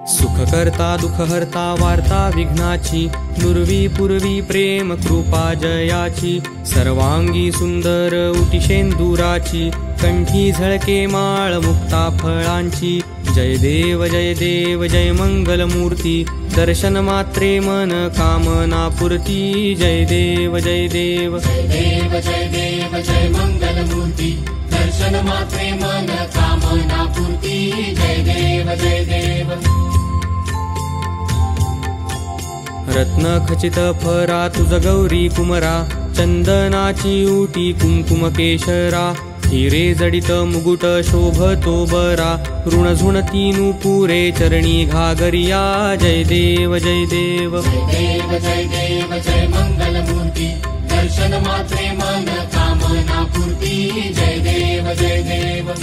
सुखकर्ता दुःखहर्ता वार्ता विघ्नाची, नुरवी पूर्वी प्रेम कृपा जयाची, सर्वांगी सुंदर उटिशेंदुराची, कंठी झळके माळ मुक्ता फळांची। जय देव जय मंगलमूर्ती, दर्शन मात्रे मन कामना पूर्ती। जय देव जय देव जय देव जय देव जय मंगलमूर्ती, दर्शन मात्रे मन कामना पूर्ती। जय देव जय देव। रत्न खचित फरा तुझ गौरी कुमरा, चंदनाची उटी कुंकुम केशरा, हिरे जडित मुकुट शोभतो बरा, ऋण झुणती नुपुरे चरणी घागरिया। जय देव जय देव जय देव जय देव जय मंगलमूर्ती, दर्शन मात्रे मन कामना पूर्ती। जय देव जय देव।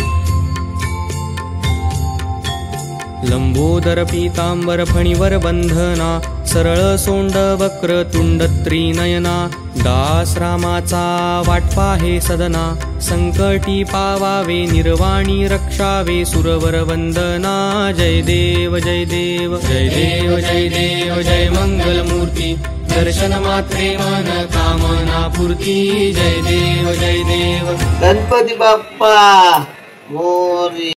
लंबोदर पीतांबर फणीवर बंधना, सरळ सोंड वक्र तुंड त्रिनयना, दास रामाचा वाटपा हे सदना, संकटी पावावे निर्वाणी रक्षावे सुरवर वंदना। जय देव जय देव जय देव जय देव जय मंगलमूर्ती, दर्शन मात्रे मन कामना पूर्ती। जय देव जय देव। गणपती बाप्पा मोरया।